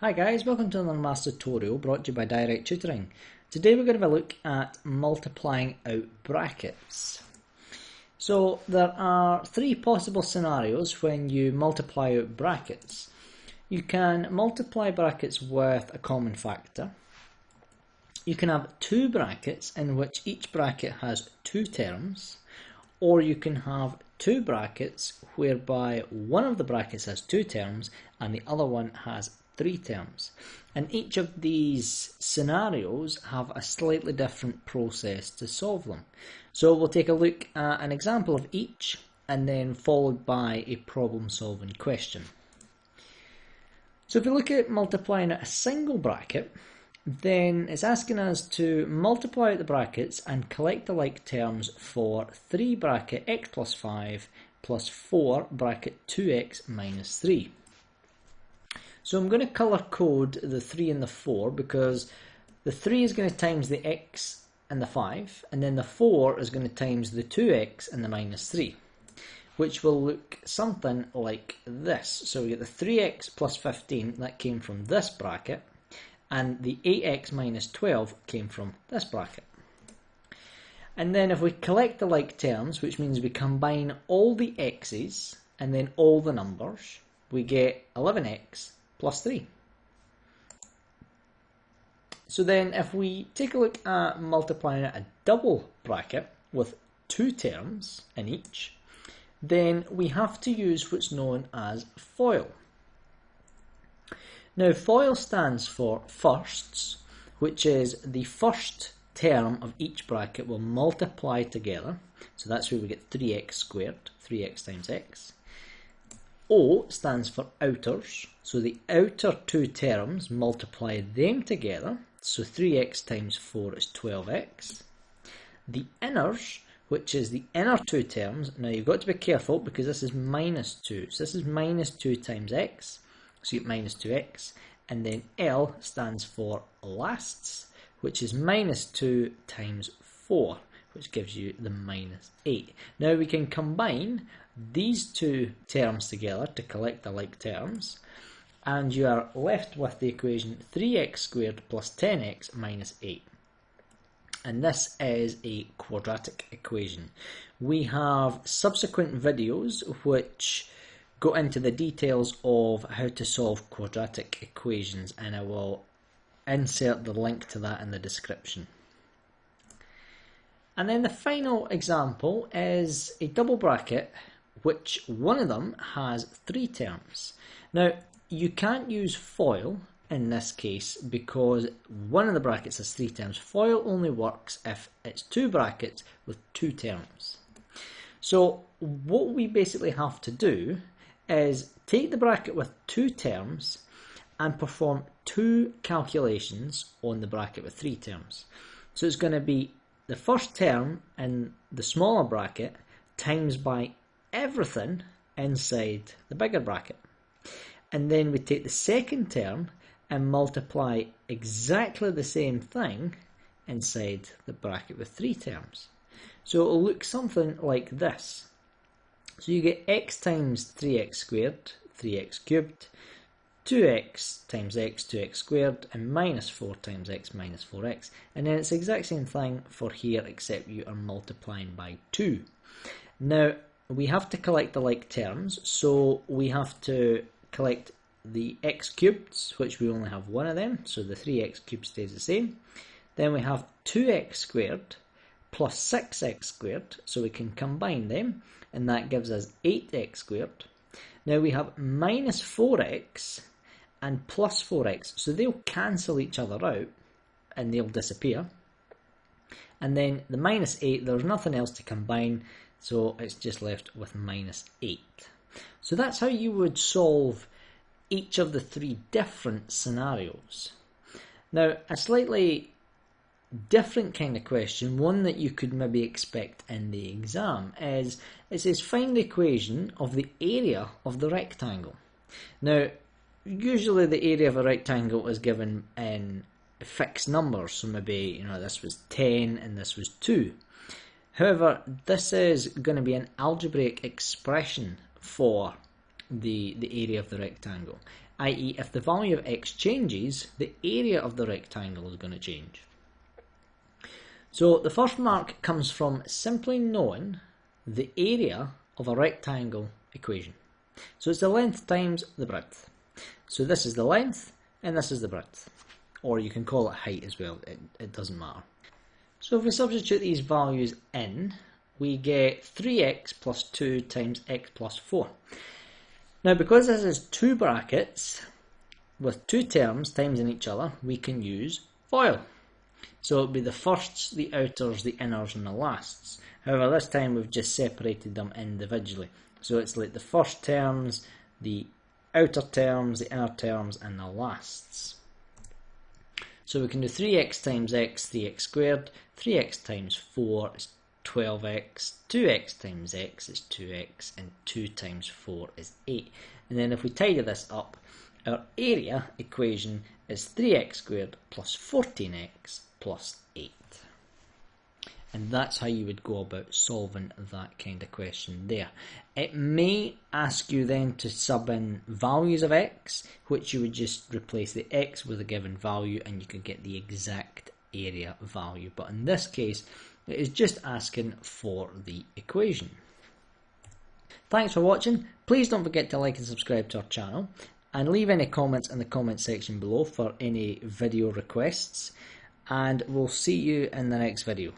Hi guys, welcome to another maths tutorial brought to you by Direct Tutoring. Today we're going to have a look at multiplying out brackets. So there are three possible scenarios when you multiply out brackets. You can multiply brackets with a common factor. You can have two brackets in which each bracket has two terms, or you can have two brackets whereby one of the brackets has two terms and the other one has three terms. And each of these scenarios have a slightly different process to solve them. So we'll take a look at an example of each and then followed by a problem solving question. So if we look at multiplying out a single bracket, then it's asking us to multiply out the brackets and collect the like terms for 3 bracket x plus 5 plus 4 bracket 2x minus 3. So I'm going to colour code the 3 and the 4 because the 3 is going to times the x and the 5, and then the 4 is going to times the 2x and the minus 3, which will look something like this. So we get the 3x plus 15, that came from this bracket, and the 8x minus 12 came from this bracket. And then if we collect the like terms, which means we combine all the x's and then all the numbers, we get 11x plus 3. So then if we take a look at multiplying a double bracket with two terms in each, then we have to use what's known as FOIL. Now FOIL stands for firsts, which is the first term of each bracket will multiply together. So that's where we get 3x squared, 3x times x. O stands for outers, so the outer two terms, multiply them together, so 3x times 4 is 12x. The inners, which is the inner two terms, now you've got to be careful because this is minus 2, so this is minus 2 times x, so you get minus 2x, and then L stands for lasts, which is minus 2 times 4, which gives you the minus 8. Now we can combine these two terms together to collect the like terms, and you are left with the equation 3x squared plus 10x minus 8. And this is a quadratic equation. We have subsequent videos which go into the details of how to solve quadratic equations, and I will insert the link to that in the description. And then the final example is a double bracket which one of them has three terms. Now you can't use FOIL in this case because one of the brackets has three terms. FOIL only works if it's two brackets with two terms. So what we basically have to do is take the bracket with two terms and perform two calculations on the bracket with three terms. So it's going to be the first term in the smaller bracket times by everything inside the bigger bracket. And then we take the second term and multiply exactly the same thing inside the bracket with three terms. So it'll look something like this. So you get x times 3x squared, 3x cubed, 2x times x, 2x squared, and minus 4 times x minus 4x. And then it's the exact same thing for here, except you are multiplying by 2. Now, we have to collect the like terms, so we have to collect the x cubed, which we only have one of them, so the 3x cubed stays the same. Then we have 2x squared plus 6x squared, so we can combine them, and that gives us 8x squared. Now we have minus 4x and plus 4x, so they'll cancel each other out and they'll disappear. And then the minus 8, there's nothing else to combine, so it's just left with minus 8. So that's how you would solve each of the three different scenarios. Now, a slightly different kind of question, one that you could maybe expect in the exam, is it says find the equation of the area of the rectangle. Now, usually the area of a rectangle is given in fixed numbers, so maybe this was 10 and this was 2. However, this is going to be an algebraic expression for the area of the rectangle. i.e. if the value of x changes, the area of the rectangle is going to change. So the first mark comes from simply knowing the area of a rectangle equation. So it's the length times the breadth. So this is the length and this is the breadth. Or you can call it height as well, it doesn't matter. So if we substitute these values in, we get 3x plus 2 times x plus 4. Now because this is two brackets with two terms timesing each other, we can use FOIL. So it'll be the firsts, the outers, the inners and the lasts. However, this time we've just separated them individually. So it's like the first terms, the outer terms, the inner terms and the lasts. So we can do 3x times x, 3x squared, 3x times 4 is 12x, 2x times x is 2x, and 2 times 4 is 8. And then if we tidy this up, our area equation is 3x squared plus 14x plus 8. And that's how you would go about solving that kind of question there. It may ask you then to sub in values of x, which you would just replace the x with a given value and you could get the exact area value. But in this case, it is just asking for the equation. Thanks for watching. Please don't forget to like and subscribe to our channel and leave any comments in the comment section below for any video requests. And we'll see you in the next video.